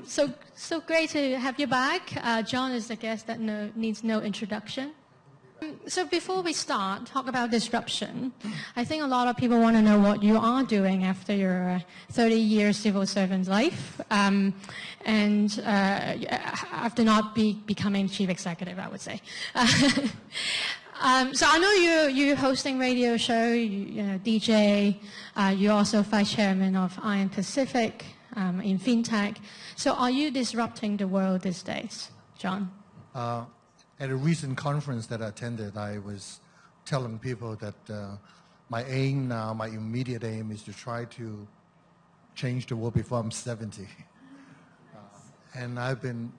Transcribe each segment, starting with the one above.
So great to have you back. John is the guest that needs no introduction. So before we start, talk about disruption. I think a lot of people want to know what you are doing after your 30-year civil servant life, and after not becoming chief executive, I would say. So I know you're hosting radio show, you know, DJ. You're also vice chairman of Iron Pacific in fintech. So are you disrupting the world these days, John? At a recent conference that I attended, I was telling people that my aim now, my immediate aim, is to try to change the world before I'm 70. And I've been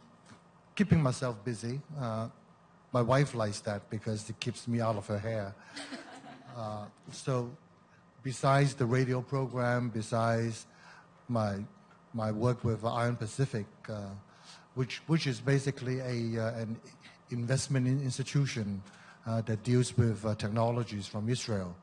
keeping myself busy. My wife likes that because it keeps me out of her hair. So besides the radio program, besides my work with Iron Pacific, which is basically an investment institution that deals with technologies from Israel.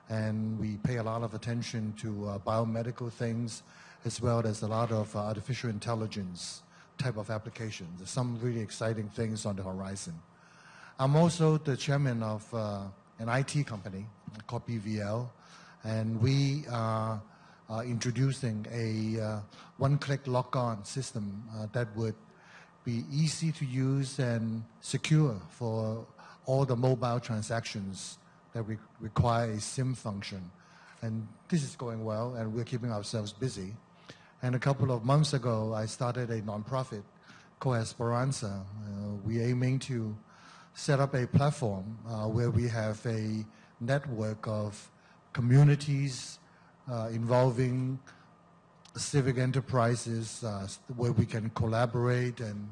And we pay a lot of attention to biomedical things, as well as a lot of artificial intelligence type of applications. There's some really exciting things on the horizon. I'm also the chairman of an IT company called BVL, and we are introducing a one-click lock-on system that would be easy to use and secure for all the mobile transactions that require a SIM function. And this is going well, and we're keeping ourselves busy. And a couple of months ago, I started a nonprofit called Esperanza. We're aiming to set up a platform where we have a network of communities involving civic enterprises where we can collaborate and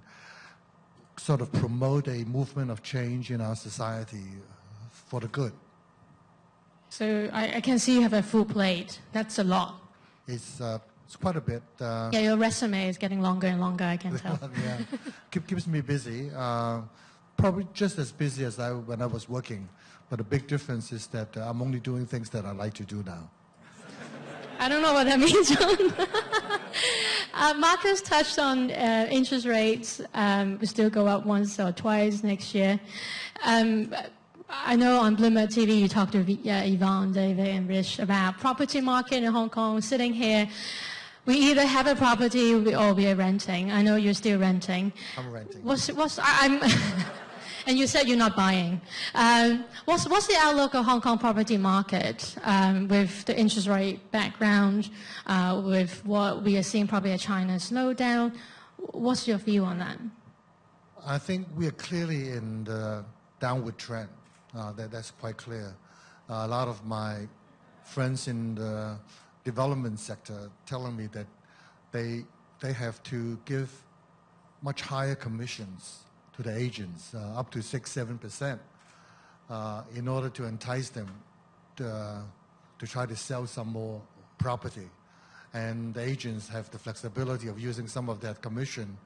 sort of promote a movement of change in our society for the good. So I can see you have a full plate. That's a lot. It's quite a bit. Yeah, your resume is getting longer and longer, I can tell. Yeah, keeps me busy. Probably just as busy as when I was working. But the big difference is that I'm only doing things that I like to do now. I don't know what that means, John. Marcus touched on interest rates. Will still go up once or twice next year. I know on Bloomberg TV you talked to Yvonne, David, and Rich about property market in Hong Kong. Sitting here, we either have a property or we are renting. I know you're still renting. I'm renting. And you said you're not buying. What's the outlook of Hong Kong property market with the interest rate background, with what we are seeing probably a China slowdown? What's your view on that? I think we are clearly in the downward trend. That's quite clear. A lot of my friends in the development sector telling me that they have to give much higher commissions to the agents, up to 6-7%, in order to entice them to try to sell some more property. And the agents have the flexibility of using some of that commission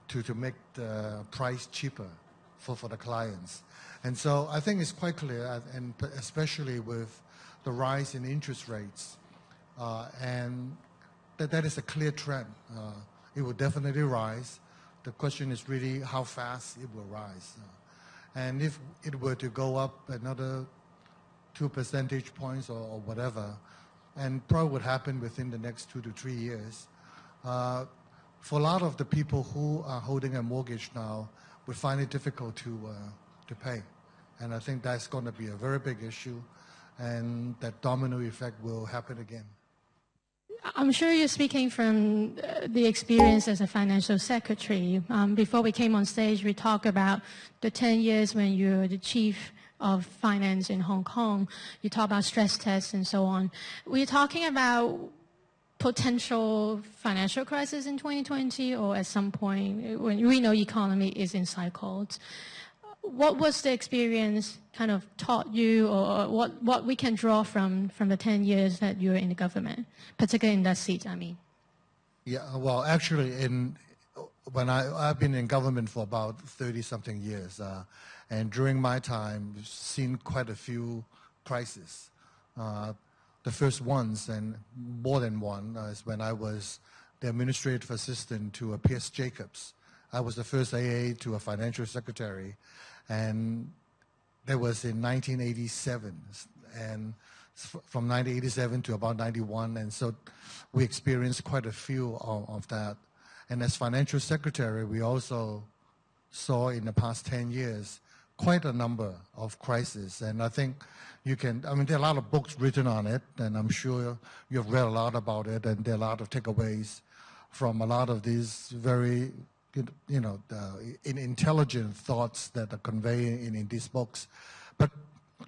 to make the price cheaper for the clients. And so I think it's quite clear, and especially with the rise in interest rates, and that is a clear trend. It will definitely rise. The question is really how fast it will rise. And if it were to go up another 2 percentage points or whatever, and probably would happen within the next 2 to 3 years, for a lot of the people who are holding a mortgage now would find it difficult to pay. And I think that's going to be a very big issue, and that domino effect will happen again. I'm sure you're speaking from the experience as a financial secretary. Before we came on stage, we talked about the 10 years when you were the chief of finance in Hong Kong. You talked about stress tests and so on. We're talking about potential financial crisis in 2020 or at some point when we know economy is in cycles. What was the experience kind of taught you, or what we can draw from the 10 years that you were in the government, particularly in that seat, I mean? Yeah, well, actually, when I've been in government for about 30-something years, and during my time, we've seen quite a few crises. The first ones, and more than one, is when I was the administrative assistant to Pierce Jacobs. I was the first AA to a financial secretary, and that was in 1987. And from 1987 to about 91, and so we experienced quite a few of that. And as financial secretary, we also saw in the past 10 years quite a number of crises. And I think you can, I mean, there are a lot of books written on it, and I'm sure you've read a lot about it, and there are a lot of takeaways from a lot of these very, intelligent thoughts that are conveyed in these books. But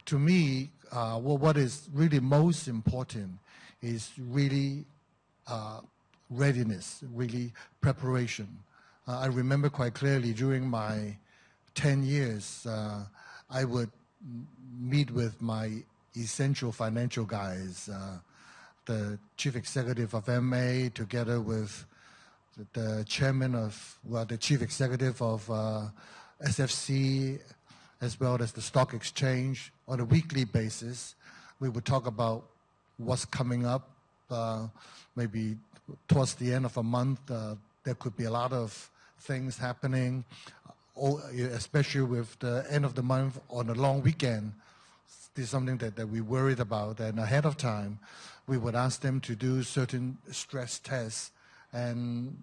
to me, what is really most important is really readiness, really preparation. I remember quite clearly during my 10 years, I would meet with my essential financial guys, the chief executive of MA, together with the chairman of, the chief executive of SFC, as well as the stock exchange. On a weekly basis, we would talk about what's coming up. Maybe towards the end of a month, there could be a lot of things happening, especially with the end of the month on a long weekend. This is something that we worried about, and ahead of time, we would ask them to do certain stress tests and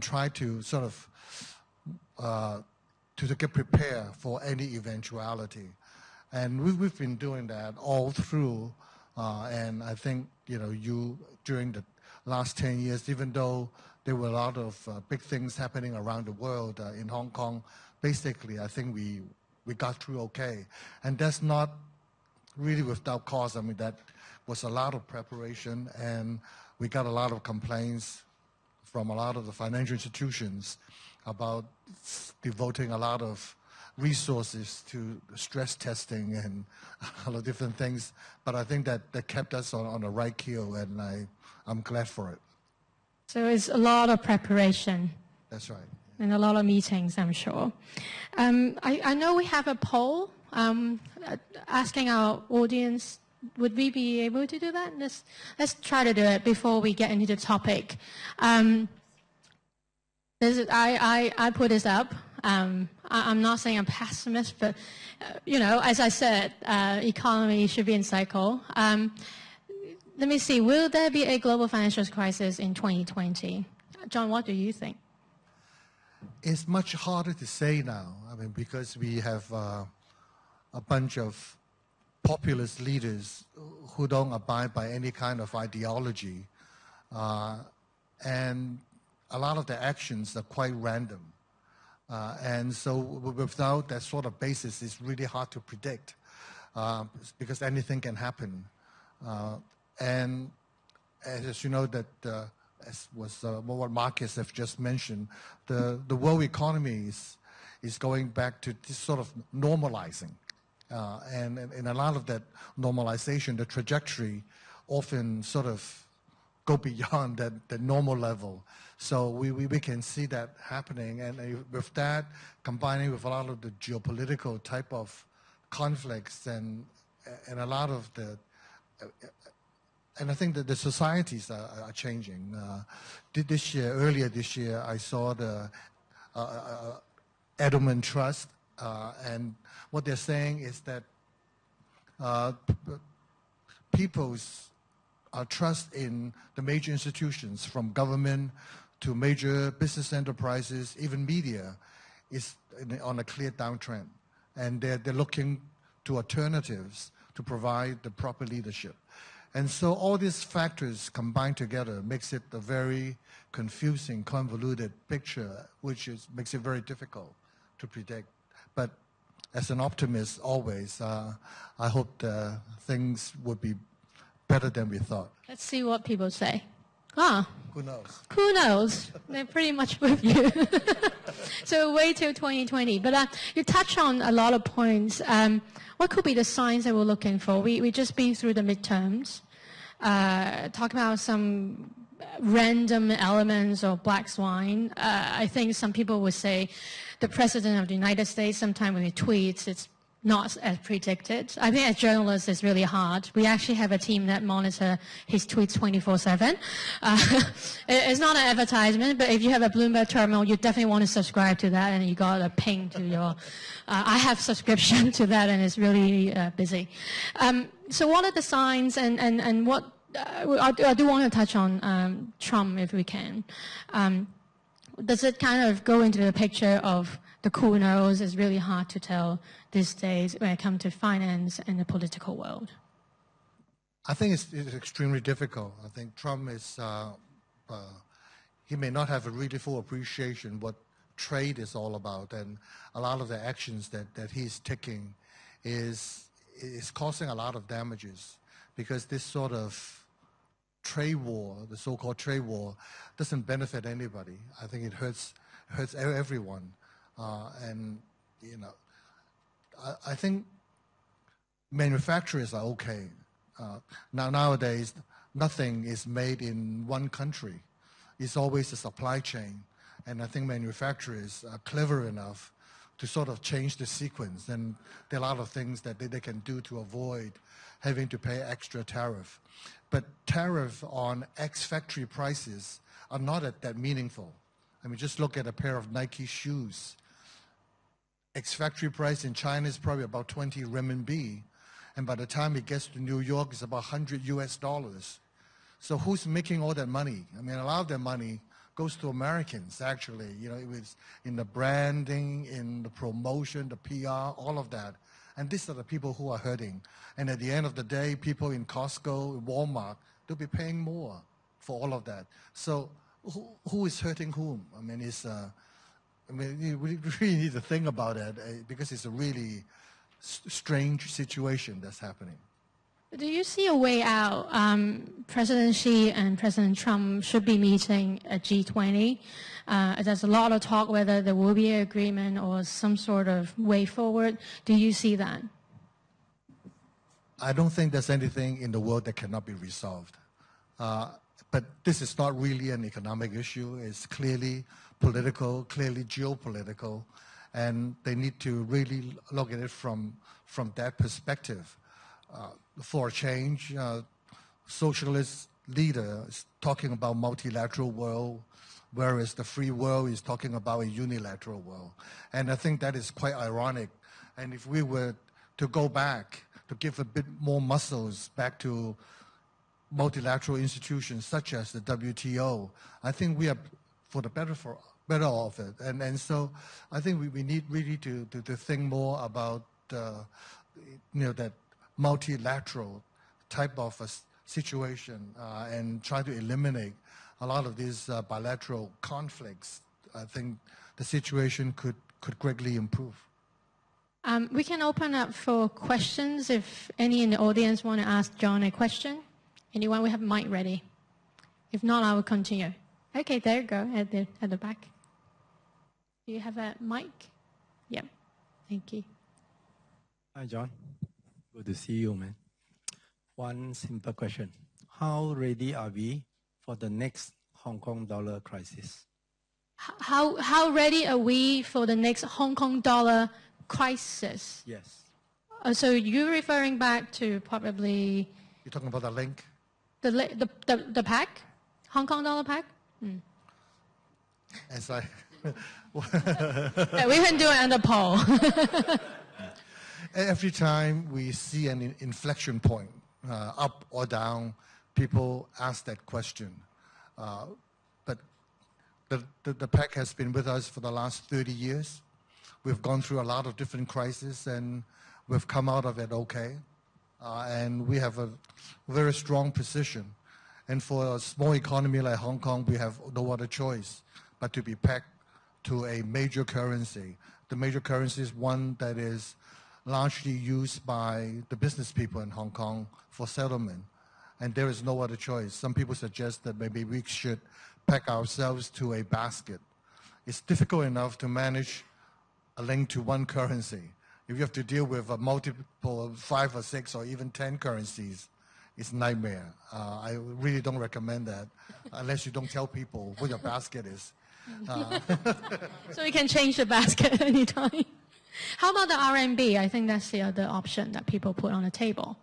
try to sort of to get prepared for any eventuality. And we've been doing that all through, and I think, you during the last 10 years, even though there were a lot of big things happening around the world, in Hong Kong, basically I think we got through okay. And that's not really without cause. I mean, that was a lot of preparation, and we got a lot of complaints from a lot of the financial institutions about devoting a lot of resources to stress testing and a lot of different things. But I think that kept us on the right keel, and I'm glad for it. So it's a lot of preparation. That's right. And a lot of meetings, I'm sure. I know we have a poll asking our audience, would we be able to do that? Let's try to do it before we get into the topic. I put this up. I'm not saying I'm pessimist, but as I said, economy should be in cycle. Let me see. Will there be a global financial crisis in 2020? John, what do you think? It's much harder to say now. I mean, because we have a bunch of populist leaders who don't abide by any kind of ideology, and a lot of the actions are quite random. And so without that sort of basis, it's really hard to predict, because anything can happen. And as you know, that as was what Marcus have just mentioned, the world economy is going back to this sort of normalizing. And in a lot of that normalization, the trajectory often sort of go beyond the normal level. So we can see that happening. And with that, combining with a lot of the geopolitical type of conflicts and a lot of the... And I think that the societies are changing. Earlier this year, I saw the Edelman Trust, and what they're saying is that people's trust in the major institutions, from government to major business enterprises, even media, is on a clear downtrend. And they're looking to alternatives to provide the proper leadership. And so all these factors combined together makes it a very confusing, convoluted picture, which makes it very difficult to predict. But as an optimist always, I hope things would be better than we thought. Let's see what people say. Who knows? Who knows? They're pretty much with you. So wait till 2020. But you touch on a lot of points. What could be the signs that we're looking for? We just been through the midterms, talk about some random elements of black swan. I think some people would say the President of the United States, sometime when he tweets, it's not as predicted. I think as journalists, it's really hard. We actually have a team that monitor his tweets 24/7. It's not an advertisement, but if you have a Bloomberg terminal, you definitely want to subscribe to that, and you got a ping to your. I have subscription to that, and it's really busy. So what are the signs, and what I do want to touch on Trump if we can. Does it kind of go into the picture of the who knows? It's really hard to tell these days when it comes to finance and the political world. I think it's extremely difficult. I think Trump is, he may not have a really full appreciation what trade is all about, and a lot of the actions that he's taking is causing a lot of damages, because this sort of trade war, the so-called trade war, doesn't benefit anybody. I think it hurts everyone, and you know, I think manufacturers are okay. Nowadays, nothing is made in one country. It's always a supply chain, and I think manufacturers are clever enough to sort of change the sequence, and there are a lot of things that they can do to avoid having to pay extra tariff. But tariff on ex-factory prices are not that meaningful. I mean, just look at a pair of Nike shoes. Ex-factory price in China is probably about 20 renminbi, and by the time it gets to New York, it's about $100 US. So who's making all that money? I mean, a lot of that money goes to Americans, actually. You know, it was in the branding, in the promotion, the PR, all of that. And these are the people who are hurting. And at the end of the day, people in Costco, Walmart, they'll be paying more for all of that. So who is hurting whom? I mean, we really need to think about it, because it's a really strange situation that's happening. Do you see a way out? President Xi and President Trump should be meeting at G20. There's a lot of talk whether there will be an agreement or some sort of way forward. Do you see that? I don't think there's anything in the world that cannot be resolved. But this is not really an economic issue. It's clearly political, clearly geopolitical, and they need to really look at it from that perspective. For a change, socialist leader is talking about multilateral world, whereas the free world is talking about a unilateral world. And I think that is quite ironic. And if we were to go back, to give a bit more muscles back to multilateral institutions such as the WTO, I think we are for the better of it. And so I think we need really to think more about that multilateral type of a situation, and try to eliminate a lot of these bilateral conflicts. I think the situation could greatly improve. We can open up for questions if any in the audience want to ask John a question. Anyone? We have a mic ready. If not, I will continue. Okay, there you go, at the back. Do you have a mic? Yeah, thank you. Hi, John. Good to see you, man. One simple question. How ready are we for the next Hong Kong dollar crisis? How ready are we for the next Hong Kong dollar crisis? Yes. So you're referring back to probably... You're talking about the link? The pack? Hong Kong dollar pack? As I... Yeah, we can do it under poll. Every time we see an inflection point, up or down, people ask that question. But the PAC has been with us for the last 30 years. We've gone through a lot of different crises, and we've come out of it okay. And we have a very strong position. And for a small economy like Hong Kong, we have no other choice but to be pegged to a major currency. The major currency is one that is largely used by the business people in Hong Kong for settlement. And there is no other choice. Some people suggest that maybe we should peg ourselves to a basket. It's difficult enough to manage a link to one currency. If you have to deal with a multiple of 5 or 6 or even 10 currencies, it's a nightmare. I really don't recommend that unless you don't tell people what your basket is. So you can change the basket anytime. How about the RMB? I think that's the other option that people put on the table.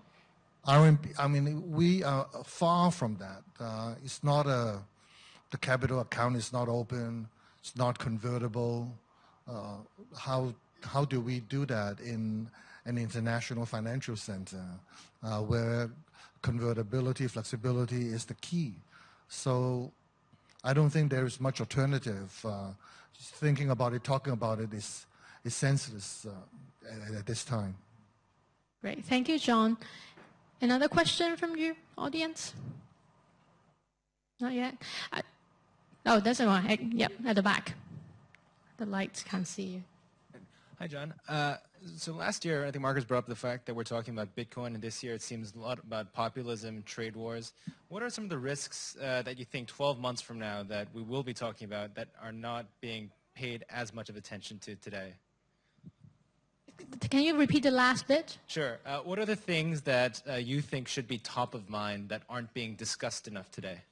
RMB, I mean, we are far from that. It's not the capital account is not open. It's not convertible. How do we do that in an international financial center where convertibility, flexibility is the key? So I don't think there is much alternative. Just thinking about it, talking about it is senseless at this time. Great. Thank you, John. Another question from you, audience? Not yet? Oh, that's the one. Yep, at the back. The lights can't see you. Hi, John. So last year, I think Marcus brought up the fact that we're talking about Bitcoin, and this year it seems a lot about populism, trade wars. What are some of the risks that you think 12 months from now that we will be talking about that are not being paid as much of attention to today? Can you repeat the last bit? Sure. What are the things that you think should be top of mind that aren't being discussed enough today?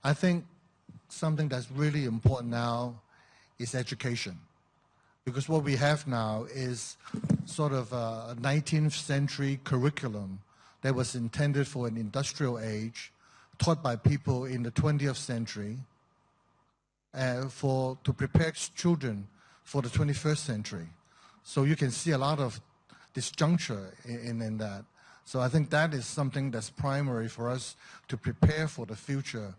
I think something that's really important now is education. Because what we have now is sort of a 19th century curriculum that was intended for an industrial age, taught by people in the 20th century to prepare children for the 21st century. So you can see a lot of disjuncture in that. So I think that is something that's primary for us to prepare for the future.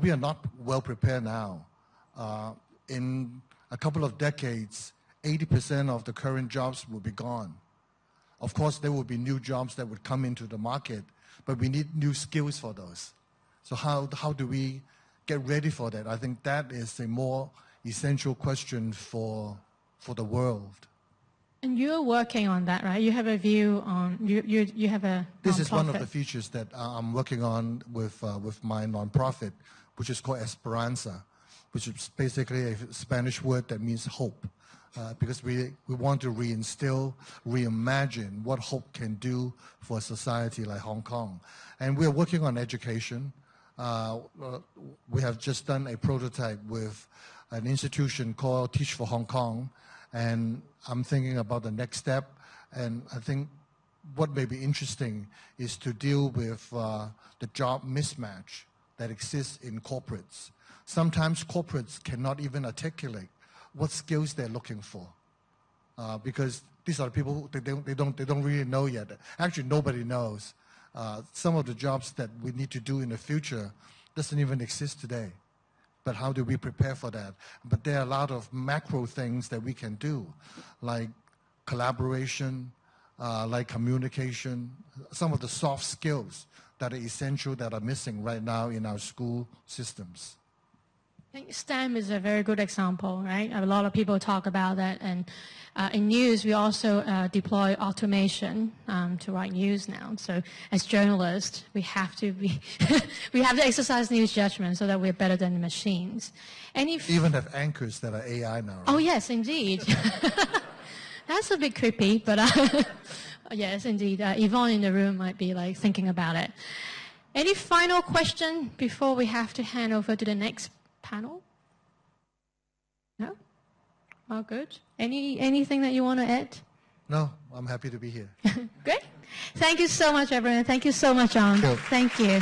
We are not well prepared now. In a couple of decades, 80% of the current jobs will be gone. Of course, there will be new jobs that would come into the market, but we need new skills for those. So how do we get ready for that? I think that is a more essential question for the world. And you're working on that, right? You have a view on, you have a This is one of nonprofit. the features that I'm working on with my nonprofit, which is called Esperanza, which is basically a Spanish word that means hope. Because we want to reinstill, reimagine what hope can do for a society like Hong Kong. And we're working on education. We have just done a prototype with an institution called Teach for Hong Kong, and I'm thinking about the next step. And I think what may be interesting is to deal with the job mismatch that exists in corporates. Sometimes corporates cannot even articulate what skills they're looking for, because these are people they don't really know yet. Actually, nobody knows. Some of the jobs that we need to do in the future doesn't even exist today. But how do we prepare for that? But there are a lot of macro things that we can do, like collaboration, like communication, some of the soft skills that are essential that are missing right now in our school systems. I think STEM is a very good example, right? A lot of people talk about that, and in news we also deploy automation to write news now. So as journalists, we have to be we have to exercise news judgment so that we're better than the machines. Even have anchors that are AI now. Right? Oh yes, indeed. That's a bit creepy, but yes, indeed. Yvonne in the room might be like thinking about it. Any final question before we have to hand over to the next panel? No? All good. Anything that you want to add? No, I'm happy to be here. Great. Thank you so much, everyone. Thank you so much, John. Sure. Thank you.